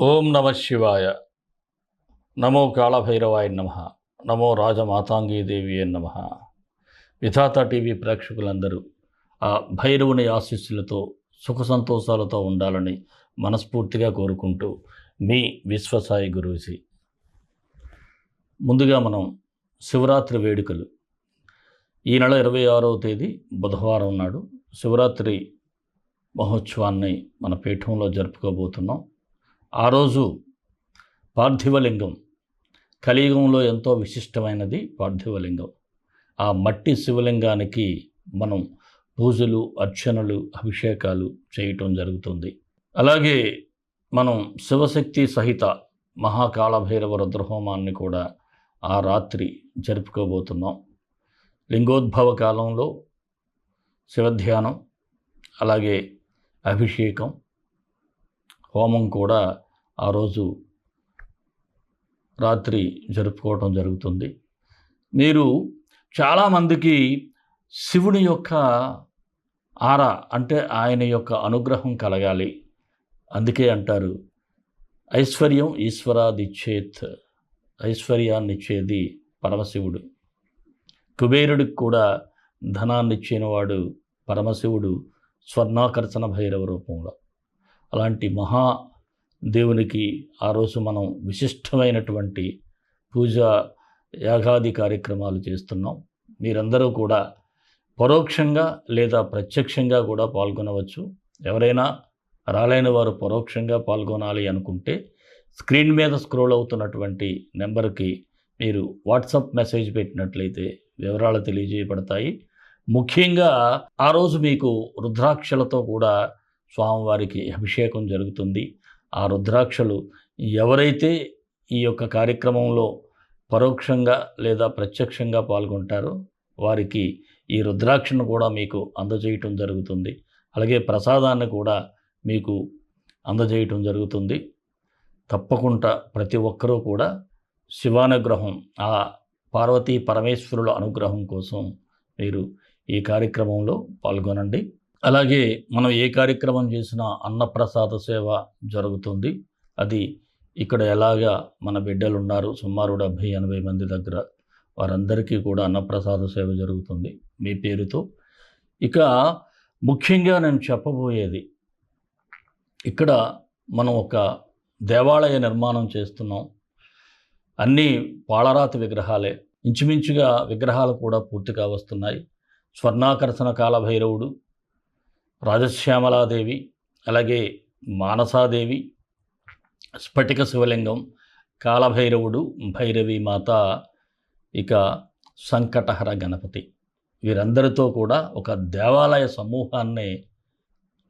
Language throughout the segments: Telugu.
ఓం నమ శివాయ. నమో కాళభైరవాయ నమ. నమో రాజమాతాంగీదేవి నమ. విధాత టీవీ ప్రేక్షకులందరూ ఆ భైరవుని ఆశీస్సులతో సుఖ సంతోషాలతో ఉండాలని మనస్ఫూర్తిగా కోరుకుంటూ మీ విశ్వసాయి గురూజీ. ముందుగా మనం శివరాత్రి వేడుకలు ఈ నెల 26వ తేదీ బుధవారం నాడు శివరాత్రి మహోత్సవాన్ని మన పీఠంలో జరుపుకోబోతున్నాం. ఆ రోజు పార్థివలింగం, కలియుగంలో ఎంతో విశిష్టమైనది పార్థివలింగం. ఆ మట్టి శివలింగానికి మనం పూజలు, అర్చనలు, అభిషేకాలు చేయటం జరుగుతుంది. అలాగే మనం శివశక్తి సహిత మహాకాళభైరవ రుద్రహోమాన్ని కూడా ఆ రాత్రి జరుపుకోబోతున్నాం. లింగోద్భవ కాలంలో శివధ్యానం, అలాగే అభిషేకం, హోమం కూడా ఆ రోజు రాత్రి జరుపుకోవటం జరుగుతుంది. మీరు చాలామందికి శివుని యొక్క ఆరా అంటే ఆయన యొక్క అనుగ్రహం కలగాలి. అందుకే అంటారు ఐశ్వర్యం ఈశ్వరాదిచ్చేత్, ఐశ్వర్యాన్ని ఇచ్చేది పరమశివుడు. కుబేరుడికి కూడా ధనాన్ని ఇచ్చినవాడు పరమశివుడు స్వర్ణాకర్షణ భైరవ రూపంలో. అలాంటి మహా దేవునికి ఆ రోజు మనం విశిష్టమైనటువంటి పూజ, యాగాది కార్యక్రమాలు చేస్తున్నాం. మీరందరూ కూడా పరోక్షంగా లేదా ప్రత్యక్షంగా కూడా పాల్గొనవచ్చు. ఎవరైనా రాలేని వారు పరోక్షంగా పాల్గొనాలి అనుకుంటే స్క్రీన్ మీద స్క్రోల్ అవుతున్నటువంటి నెంబర్కి మీరు వాట్సాప్ మెసేజ్ పెట్టినట్లయితే వివరాలు తెలియజేయబడతాయి. ముఖ్యంగా ఆ రోజు మీకు రుద్రాక్షలతో కూడా స్వామివారికి అభిషేకం జరుగుతుంది. ఆ రుద్రాక్షలు ఎవరైతే ఈ యొక్క కార్యక్రమంలో పరోక్షంగా లేదా ప్రత్యక్షంగా పాల్గొంటారో వారికి ఈ రుద్రాక్షను కూడా మీకు అందజేయటం జరుగుతుంది. అలాగే ప్రసాదాన్ని కూడా మీకు అందజేయటం జరుగుతుంది. తప్పకుండా ప్రతి ఒక్కరూ కూడా శివానుగ్రహం, ఆ పార్వతీ పరమేశ్వరుల అనుగ్రహం కోసం మీరు ఈ కార్యక్రమంలో పాల్గొనండి. అలాగే మనం ఏ కార్యక్రమం చేసినా అన్నప్రసాద సేవ జరుగుతుంది. అది ఇక్కడ ఎలాగా మన బిడ్డలు ఉన్నారు సుమారు 70-80 మంది దగ్గర, వారందరికీ కూడా అన్నప్రసాద సేవ జరుగుతుంది మీ పేరుతో. ఇక ముఖ్యంగా నేను చెప్పబోయేది, ఇక్కడ మనం ఒక దేవాలయ నిర్మాణం చేస్తున్నాం. అన్నీ పాలరాతి విగ్రహాలే, ఇంచుమించుగా విగ్రహాలు కూడా పూర్తిగా వస్తున్నాయి. స్వర్ణాకర్షణ కాలభైరవుడు, రాజశ్యామలాదేవి, అలాగే మానసాదేవి, స్ఫటిక శివలింగం, కాలభైరవుడు, భైరవీ మాత, ఇక సంకటహర గణపతి, వీరందరితో కూడా ఒక దేవాలయ సమూహాన్ని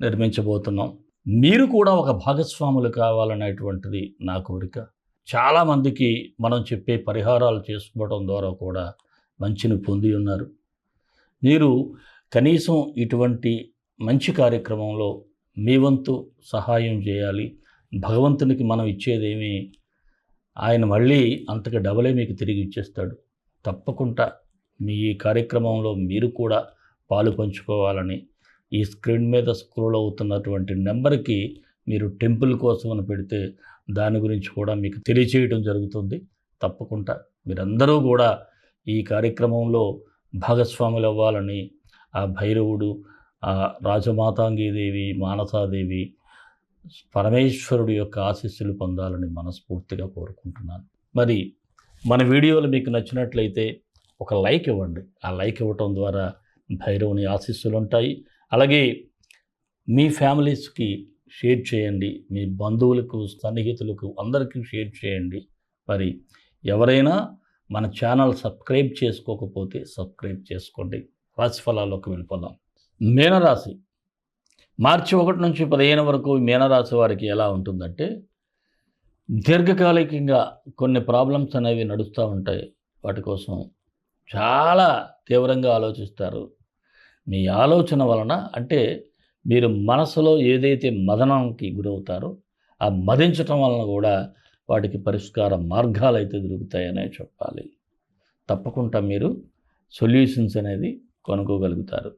నిర్మించబోతున్నాం. మీరు కూడా ఒక భాగస్వాములు కావాలనేటువంటిది నా కోరిక. చాలామందికి మనం చెప్పే పరిహారాలు చేసుకోవడం ద్వారా కూడా మంచిని పొంది ఉన్నారు. మీరు కనీసం ఇటువంటి మంచి కార్యక్రమంలో మీ వంతు సహాయం చేయాలి. భగవంతునికి మనం ఇచ్చేదేమి ఆయన మళ్ళీ అంతకు డబలే మీకు తిరిగి ఇచ్చేస్తాడు. తప్పకుండా మీ ఈ కార్యక్రమంలో మీరు కూడా పాలు పంచుకోవాలని ఈ స్క్రీన్ మీద స్క్రోల్ అవుతున్నటువంటి నెంబర్కి మీరు టెంపుల్ కోసం అని పెడితే దాని గురించి కూడా మీకు తెలియచేయడం జరుగుతుంది. తప్పకుండా మీరందరూ కూడా ఈ కార్యక్రమంలో భాగస్వాములు అవ్వాలని ఆ భైరవుడు, ఆ రాజమాతాంగీదేవి, మానసాదేవి, పరమేశ్వరుడు యొక్క ఆశీస్సులు పొందాలని మనస్ఫూర్తిగా కోరుకుంటున్నాను. మరి మన వీడియోలు మీకు నచ్చినట్లయితే ఒక లైక్ ఇవ్వండి. ఆ లైక్ ఇవ్వటం ద్వారా భైరవుని ఆశీస్సులు ఉంటాయి. అలాగే మీ ఫ్యామిలీస్కి షేర్ చేయండి, మీ బంధువులకు, సన్నిహితులకు అందరికీ షేర్ చేయండి. మరి ఎవరైనా మన ఛానల్ సబ్స్క్రైబ్ చేసుకోకపోతే సబ్స్క్రైబ్ చేసుకోండి. రాశిఫలాల్లోకి వెళ్ళిపోదాం. మీనరాశి, మార్చి 1 నుంచి 15 వరకు మీనరాశి వారికి ఎలా ఉంటుందంటే, దీర్ఘకాలికంగా కొన్ని ప్రాబ్లమ్స్ అనేవి నడుస్తూ ఉంటాయి. వాటి కోసం చాలా తీవ్రంగా ఆలోచిస్తారు. మీ ఆలోచన వలన అంటే మీరు మనసులో ఏదైతే మదనానికి గురవుతారో ఆ మదించటం వలన కూడా వాటికి పరిష్కార మార్గాలు అయితే దొరుకుతాయనే చెప్పాలి. తప్పకుండా మీరు సొల్యూషన్స్ అనేది కనుక్కోగలుగుతారు.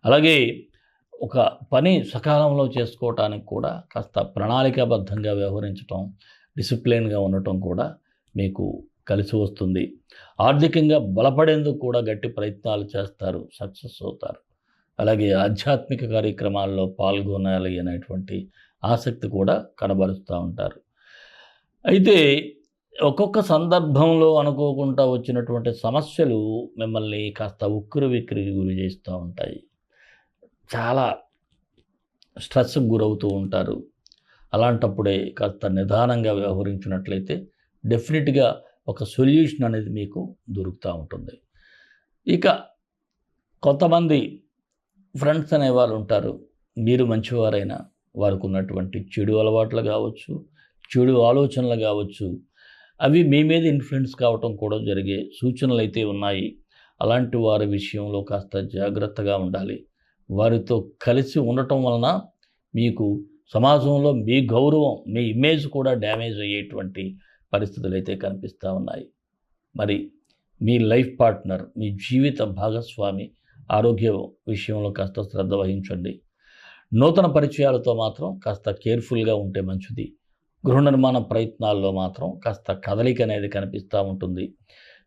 అలాగే ఒక పని సకాలంలో చేసుకోవటానికి కూడా కాస్త ప్రణాళికాబద్ధంగా వ్యవహరించటం, డిసిప్లిన్గా ఉండటం కూడా మీకు కలిసి వస్తుంది. ఆర్థికంగా బలపడేందుకు కూడా గట్టి ప్రయత్నాలు చేస్తారు, సక్సెస్ అవుతారు. అలాగే ఆధ్యాత్మిక కార్యక్రమాల్లో పాల్గొనాలి అనేటువంటి ఆసక్తి కూడా కనబరుస్తూ ఉంటారు. అయితే ఒక్కొక్క సందర్భంలో అనుకోకుండా వచ్చినటువంటి సమస్యలు మిమ్మల్ని కాస్త ఉక్కిరిబిక్కిరికి గురి చేస్తూ ఉంటాయి. చాలా స్ట్రెస్‌కి గురవుతూ ఉంటారు. అలాంటప్పుడే కాస్త నిదానంగా వ్యవహరించినట్లయితే డెఫినిట్‌గా ఒక సొల్యూషన్ అనేది మీకు దొరుకుతూ ఉంటుంది. ఇక కొంతమంది ఫ్రెండ్స్ అనేవాళ్ళు ఉంటారు. మీరు మంచివారైనా వారికి ఉన్నటువంటి చెడు అలవాట్లు కావచ్చు, చెడు ఆలోచనలు కావచ్చు, అవి మీ మీద ఇన్ఫ్లుయెన్స్ కావటం కూడా జరిగే సూచనలు అయితే ఉన్నాయి. అలాంటి వారి విషయంలో కాస్త జాగ్రత్తగా ఉండాలి. వారితో కలిసి ఉండటం వలన మీకు సమాజంలో మీ గౌరవం, మీ ఇమేజ్ కూడా డ్యామేజ్ అయ్యేటువంటి పరిస్థితులు అయితే కనిపిస్తూ ఉన్నాయి. మరి మీ లైఫ్ పార్ట్నర్, మీ జీవిత భాగస్వామి ఆరోగ్య విషయంలో కాస్త శ్రద్ధ వహించండి. నూతన పరిచయాలతో మాత్రం కాస్త కేర్ఫుల్గా ఉంటే మంచిది. గృహ నిర్మాణ ప్రయత్నాల్లో మాత్రం కాస్త కదలిక అనేది కనిపిస్తూ ఉంటుంది.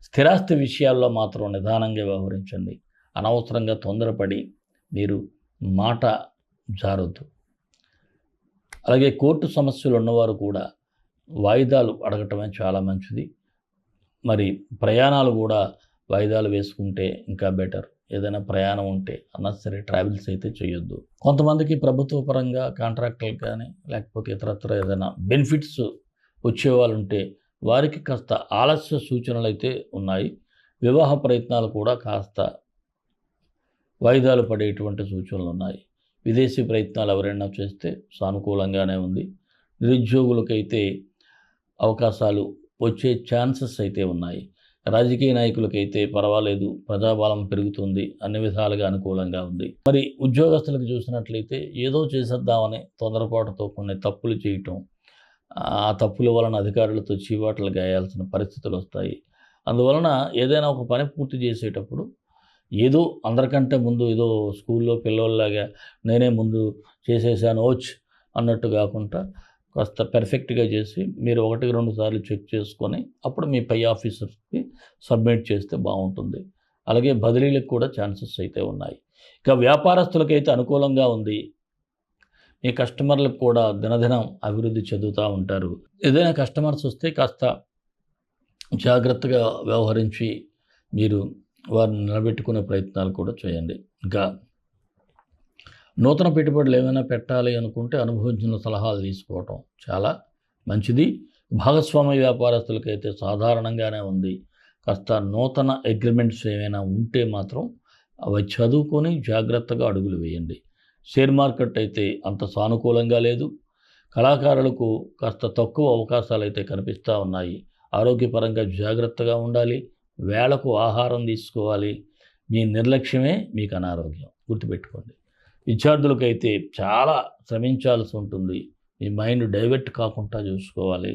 స్థిరాస్తి విషయాల్లో మాత్రం నిదానంగా వ్యవహరించండి. అనవసరంగా తొందరపడి మీరు మాట జారొద్దు. అలాగే కోర్టు సమస్యలు ఉన్నవారు కూడా వాయిదాలు అడగటమే చాలా మంచిది. మరి ప్రయాణాలు కూడా వాయిదాలు వేసుకుంటే ఇంకా బెటర్. ఏదైనా ప్రయాణం ఉంటే అన్నెసరీ ట్రావెల్స్ అయితే చేయొద్దు. కొంతమందికి ప్రభుత్వ పరంగా కాంట్రాక్టులు కానీ లేకపోతే ఇతరత్ర ఏదైనా బెనిఫిట్స్ వచ్చేవాళ్ళు ఉంటే వారికి కాస్త ఆలస్య సూచనలు అయితే ఉన్నాయి. వివాహ ప్రయత్నాలు కూడా కాస్త వాయిదాలు పడేటువంటి సూచనలు ఉన్నాయి. విదేశీ ప్రయత్నాలు ఎవరైనా చేస్తే సానుకూలంగానే ఉంది. నిరుద్యోగులకైతే అవకాశాలు వచ్చే ఛాన్సెస్ అయితే ఉన్నాయి. రాజకీయ నాయకులకైతే పర్వాలేదు, ప్రజాబలం పెరుగుతుంది, అన్ని విధాలుగా అనుకూలంగా ఉంది. మరి ఉద్యోగస్తులకు చూసినట్లయితే ఏదో చేసేద్దామని తొందరపాటుతో కొన్ని తప్పులు చేయటం, ఆ తప్పుల వలన అధికారులతో చీవాట్లు గాయాల్సిన పరిస్థితులు వస్తాయి. అందువలన ఏదైనా ఒక పని పూర్తి చేసేటప్పుడు ఏదో అందరికంటే ముందు ఏదో స్కూల్లో పిల్లోళ్ళలాగా నేనే ముందు చేసేసాను అన్నట్టు కాకుండా కాస్త పెర్ఫెక్ట్గా చేసి మీరు 1-2 సార్లు చెక్ చేసుకొని అప్పుడు మీ పై ఆఫీసర్స్కి సబ్మిట్ చేస్తే బాగుంటుంది. అలాగే బదిలీలకు కూడా ఛాన్సెస్ అయితే ఉన్నాయి. ఇక వ్యాపారస్తులకైతే అనుకూలంగా ఉంది. మీ కస్టమర్లకు కూడా దినదినం అభివృద్ధి చెందుతూ ఉంటారు. ఏదైనా కస్టమర్స్ వస్తే కాస్త జాగ్రత్తగా వ్యవహరించి మీరు వారిని నిలబెట్టుకునే ప్రయత్నాలు కూడా చేయండి. ఇంకా నూతన పెట్టుబడులు ఏమైనా పెట్టాలి అనుకుంటే అనుభవించిన సలహాలు తీసుకోవటం చాలా మంచిది. భాగస్వామ్య వ్యాపారస్తులకైతే సాధారణంగానే ఉంది. కాస్త నూతన అగ్రిమెంట్స్ ఏమైనా ఉంటే మాత్రం అవి చదువుకొని జాగ్రత్తగా అడుగులు వేయండి. షేర్ మార్కెట్ అయితే అంత సానుకూలంగా లేదు. కళాకారులకు కాస్త తక్కువ అవకాశాలు అయితే కనిపిస్తూ ఉన్నాయి. ఆరోగ్యపరంగా జాగ్రత్తగా ఉండాలి. వేళకు ఆహారం తీసుకోవాలి. మీ నిర్లక్ష్యమే మీకు అనారోగ్యం, గుర్తుపెట్టుకోండి. విద్యార్థులకైతే చాలా శ్రమించాల్సి ఉంటుంది. మీ మైండ్ డైవర్ట్ కాకుండా చూసుకోవాలి,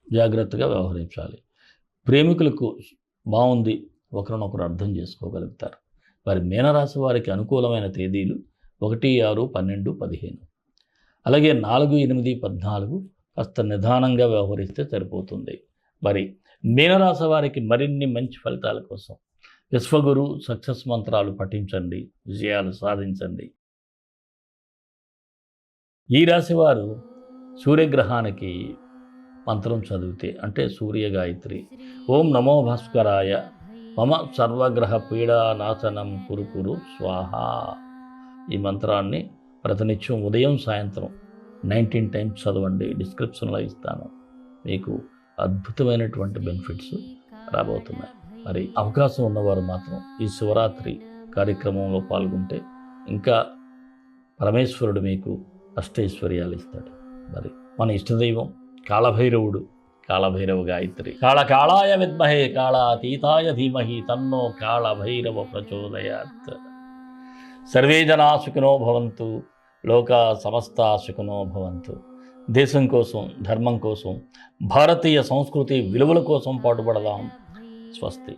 జాగ్రత్తగా వ్యవహరించాలి. ప్రేమికులకు బాగుంది, ఒకరినొకరు అర్థం చేసుకోగలుగుతారు. మరి మీనరాశి వారికి అనుకూలమైన తేదీలు 1, 6, 12, 15. అలాగే 4, 8, 14 కాస్త నిదానంగా వ్యవహరిస్తే సరిపోతుంది. మరి మీనరాశి వారికి మరిన్ని మంచి ఫలితాల కోసం విశ్వగురు సక్సెస్ మంత్రాలు పఠించండి, విజయాలు సాధించండి. ఈ రాశివారు సూర్యగ్రహానికి మంత్రం చదివితే అంటే సూర్య గాయత్రి, ఓం నమో భాస్కరాయ మమ సర్వగ్రహ పీడా నాశనం కురు స్వాహ, ఈ మంత్రాన్ని ప్రతినిత్యం ఉదయం సాయంత్రం 19 టైమ్స్ చదవండి. డిస్క్రిప్షన్లో ఇస్తాను. మీకు అద్భుతమైనటువంటి బెనిఫిట్స్ రాబోతున్నాయి. మరి అవకాశం ఉన్నవారు మాత్రం ఈ శివరాత్రి కార్యక్రమంలో పాల్గొంటే ఇంకా పరమేశ్వరుడు మీకు అష్టైశ్వర్యాలు ఇస్తాడు. మరి మన ఇష్టదైవం కాళభైరవుడు, కాళభైరవ గాయత్రి. కాళకాళాయ విద్మహే కాళాతీతాయ ధీమహి తన్నో కాళభైరవ ప్రచోదయాత్. సర్వే జనా సుఖినో భవంతు, లోకా సమస్తా సుఖినో భవంతు. దేశం కోసం, ధర్మం కోసం, భారతీయ సంస్కృతి విలువల కోసం పాటుపడదాం. స్వస్తి.